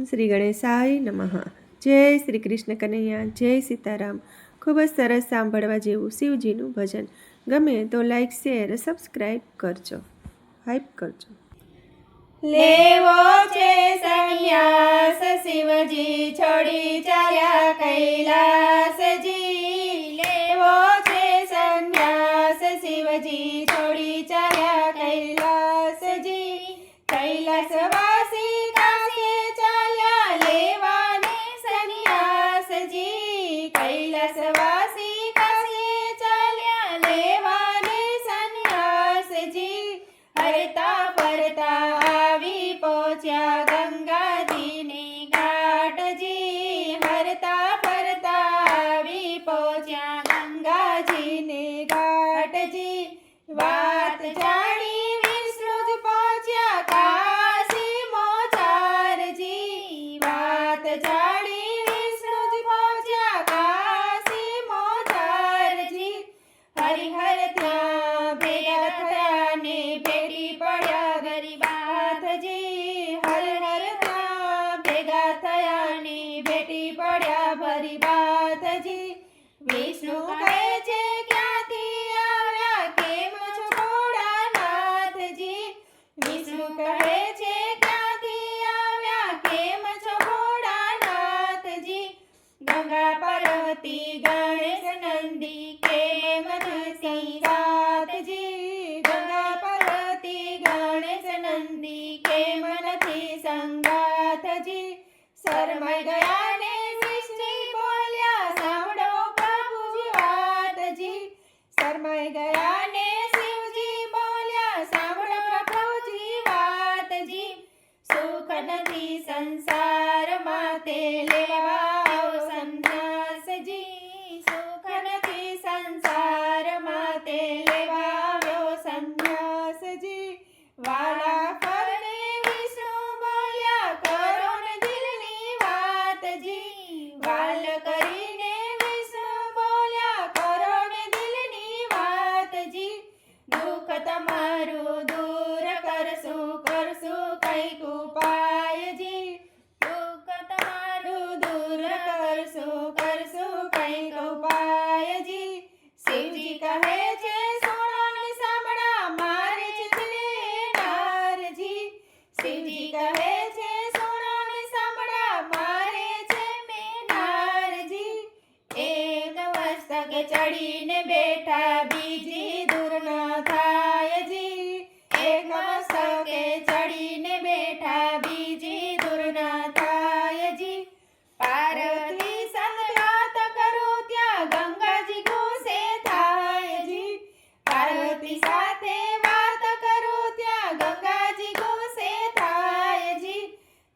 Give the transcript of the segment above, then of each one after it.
શ્રી ગણેશાય નમઃ। જય શ્રી કૃષ્ણ કનૈયા, જય સીતારામ। ખૂબ જ સરસ સાંભળવા જેવું શિવજીનું ભજન। ગમે તો લાઈક, શેર, સબસ્ક્રાઈબ કરજો, હાઈપ કરજો। લેવો છે સંન્યાસ શિવજી છોડી ચાલ્યા કૈલાસજી। લેવો છે સંન્યાસ શિવજી છોડી ચાલ્યા કૈલાસજી। કૈલાસવાસી કાશી ચાલ્યા લેવાને સંન્યાસજી। કૈલાસવાસી કાશી ચાલ્યા લેવાને સંન્યાસજી। હરતા ફરતા આવી પહોંચ્યા ગંગાજીની ઘાટજી। હરતા ફરતા આવી પહોંચ્યા ગંગાજીની ઘાટજી। વાત જાણી વિષ્ણુ જ પહોંચ્યા કાશી મોચારજી। વાત જાણી વિષ્ણુ જ પહોંચ્યા કાશી મોચારજી। હરિહર ત્યાં ભેગા થયા ને ભેટી પડ્યા ગરીબાથજી। હરિહર ત્યાં ભેગા થયા ને ભેટી પડ્યા ભરીબાથજી। વિષ્ણુ કહે છે ક્યાંથી આવ્યા કેમ છો ભોળાનાથજી। વિષ્ણુ કહે છે ક્યાંથી આવ્યા કેમ છો ભોળાનાથજી। ગંગા પાર્વતી ગણેશ નંદી કેમ નથી સાથજી। ગંગા પાર્વતી ગણેશ નંદી કેમ નથી સંગાથજી। શરમાઈ ગયા ને શિવજી બોલ્યા સાંભળો પ્રભુજી વાતજી। શરમાઈ ગયા ને શિવજી બોલ્યા સાંભળો પ્રભુજી વાતજી। સુખ નથી સંસારમાં તે લેવા આવો સંન્યાસજી। સુખ નથી સંસારમાં તે લેવા આવ્યો સંન્યાસજી। વાલા ફરને વિષ્ણુ બોલ્યા કરો ને દિલની વાતજી। વાલ કરીને વિષ્ણુ બોલ્યા કરો ને દિલની વાતજી। દુઃખ તમારું દૂર કરશું કંઈક ઉપાયજી। દુઃખ તમારું દૂર કરશું કંઈક ઉપાયજી। શિવજી કહે છે સુનો ને સાંભળા મારે છે નારજી। શિવજી કહે છે સુનો ને સાંભળા મારે છે નારજી। એક મસ્તકે ચડીને બેઠા બીજી દૂર ન થાયજી। એક મસ્તકે ચડીને બેઠા બીજી દૂર ન થાયજી। પાર્વતી સંગ વાત કરો ત્યાં ગંગાજી ગુસ્સે થાયજી। પાર્વતી સાથે વાત કરો ત્યાં ગંગાજી ગુસ્સે થાયજી।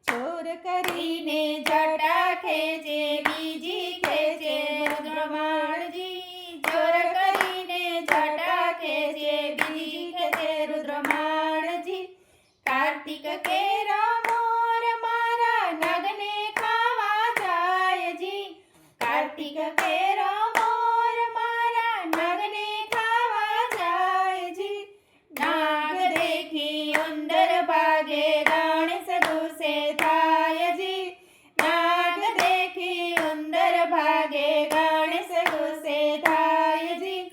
ચોર કરીને જટા ખેંચે બીજી ખેંચે રુદ્રમાળજી। ચોર કરીને જટા ખેંચે બીજી ખેંચે રુદ્રમાળજી। કાર્તિક કેરો મોર મારા નગને ખાવા જાયજી। કાર્તિક કેરો મોર મારા નગને ખાવા જાયજી। નાગ દેખી ઉંદર ભાગે ગણેશ ગુસ્સે થાયજી। નાગ દેખી ઉંદર ભાગે ગણેશ ગુસ્સે થાયજી।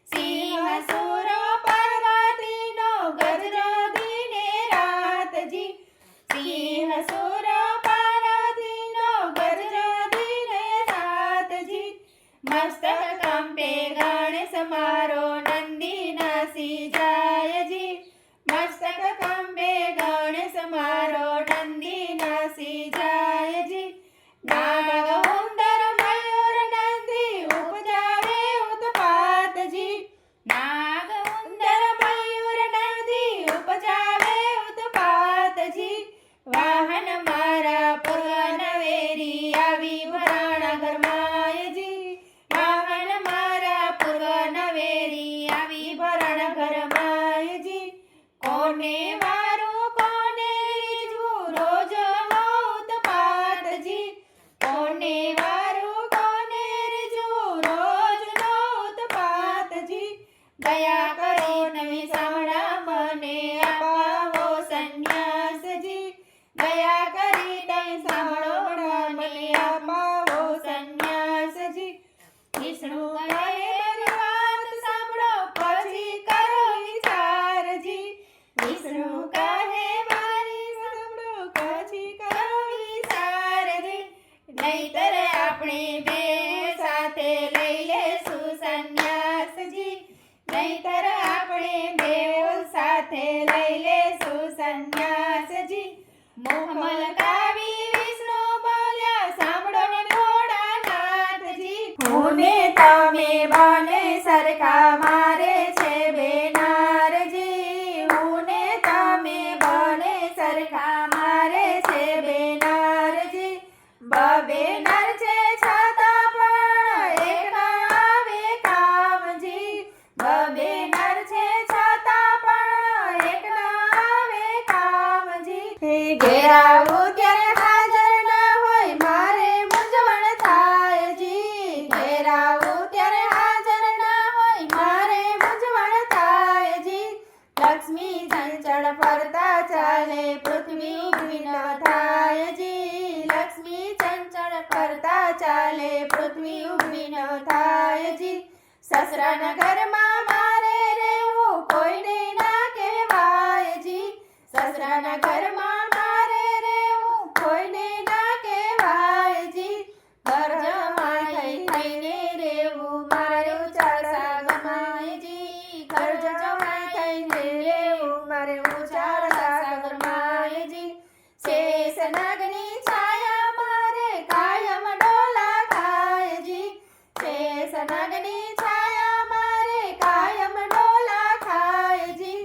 સિંહ સુરો પાર્વતીનો ગજરો દિને રાતજી। સિંહ સુરો પાર્વતીનો ગજરો દિને રાતજી। મસ્તક કંપે ગણેશ મારો નંદી નાસી જાયજી। મસ્તક કંપે ગણેશ મારો નંદી નાસી જાયજી। નાગ ઉંદર મયુર નંદી ઉપજાવે ઉત્પાતજી। નાગ ઉંદર મયુર નંદી ઉપજાવે ઉત્પાતજી। વાહન મારા પૂર્વ નવેરી આવી ભરાણા ઘરમાયજી। વાહન મારા પૂર્વ નવેરી આવી ભરાણા ઘરમાયજી। કોને વારું કોને રીઝવું રોજ નો ઉત્પાતજી। કોને વારું કોને રીઝવું રોજ નો ઉત્પાતજી। દયા કરી નવી સાંભળા મને અપાવો સંન્યાસજી। દયા કરી તમે સાંભળા બબે નર છે છતાં પણ એક ના આવે કામજી. બબે નર છે છતાં પણ એક ના આવે કામજી. ઘેર આવું ત્યારે હાજર ના હોય મારે મૂંઝવણ થાય જી. ઘેર આવું ત્યારે હાજર ના હોય મારે મૂંઝવણ થાય જી. લક્ષ્મી ચંચળ ફરતા ચાલે પૃથ્વી ઊભી ન થાય જી. લક્ષ્મી ચંચળ ફરતા ચાલે પૃથ્વી ઊભી ન થાય જી. સસરાના ઘરમાં મારે રહેવું કોઈને ના કહેવાય જી. સસરાના ઘરમાં મારે રહેવું કોઈને ના કહેવાય જી. ઘર જમાઈ થઈને રહેવું મારું ચારસા ગમાય જી. ઘર જમાઈ થઈને રહેવું મારે ચારસા ગમાય જી. શેષ નાગની છાયા મારે કાયમ ડોલા ખાય જી. શેષ નાગની છાયા મારે કાયમ ડોલા ખાય જી.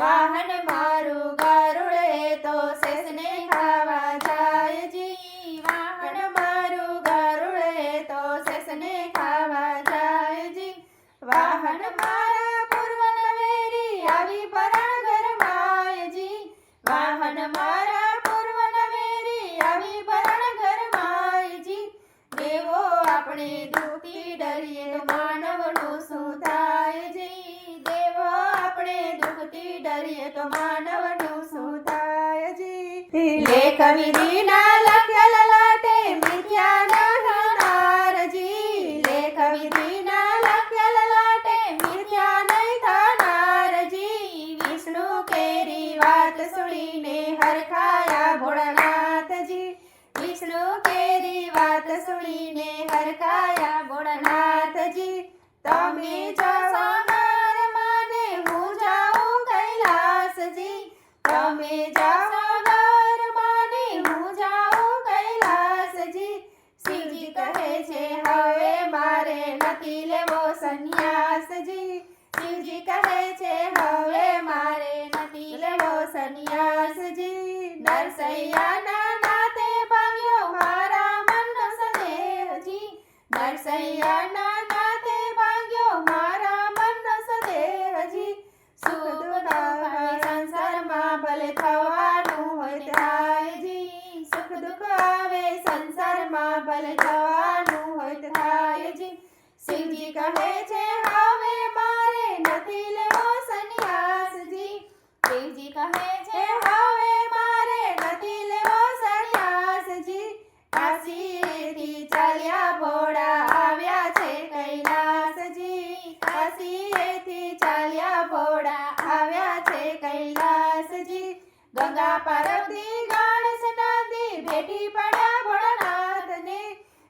વાહન મારું ગરુડ એ તો શેષને ખાવા જાય જી. વાહન મારું ગરુડ એ તો શેષને ખાવા જાય જી. વાહન મારા પૂર્વન વેરી આવી પરાણ ઘરમાય જી. વાહન મારા પૂર્વન વેરી આવી પરાણ ઘરમાય જી. દેવો આપણે દુઃખથી ડરીએ તો માનવનું શું થાય જી. દેવો આપણે દુઃખથી ડરીએ તો માનવનું શું થાય જી. લેખ વિધિના લખ્યા લલાટે મિથ્યા નહીં થનારજી. લેખ વિધિના લખ્યા લલાટે મિથ્યા નહીં થનારજી. વિષ્ણુ કેરી વાત સુણીને હરખાયા ભોળાનાથજી. વિષ્ણુ કેરી વાત સુણીને હરખાયા ભોળાનાથજી. તમે જાઓ માર માને હું જાઉં કૈલાસજી. તમે જાઓ માર માને હું જાઉં કૈલાસજી. શિવજી કહે છે હવે મારે નથી લેવો સંન્યાસજી. શિવજી કહે છે હવે મારે નથી લેવો સંન્યાસજી. નરસૈયાના નાતે ભાંગ્યો મારા મનનો સંદેહજી. નરસૈયાના નાતે ભાંગ્યો મારા મનનો સંદેહજી. સુખ દુઃખ આવે સંસારમાં ભલે થવાનું હોય થાય જી. સુખ દુઃખ આવે સંસારમાં ભલે થવાનું હોય થાય જી. શિવજી કહે છે હવે મારે નથી લેવો સંન્યાસજી. શિવજી કહે છે હવે મારે નથી લેવો સંન્યાસજી. કાશીએથી ચાલ્યા ભોળા આવ્યા છે કૈલાસજી. કાશીએથી ચાલ્યા ભોળા આવ્યા છે કૈલાસજી. ગંગા પાર્વતી ગણેશ નંદી ભેટી પડ્યા ભોળાનાથને.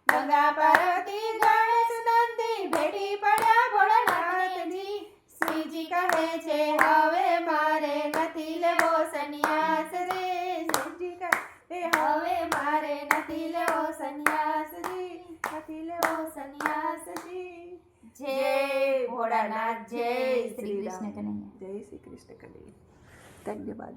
ગંગા પાર્વતી ગણેશ નંદી ભેટી પડ્યા ભોળાનાથજી. શિવજી કહે છે હવે મારે નથી લેવો સંન્યાસ રે. શિવજી કહે હવે મારે નથી લેવો સંન્યાસજી. નથી લેવો સંન્યાસજી. જય ભોળાનાથ. જય શ્રી કૃષ્ણ કનૈયા. જય શ્રી કૃષ્ણ કનૈયા. ધન્યવાદ.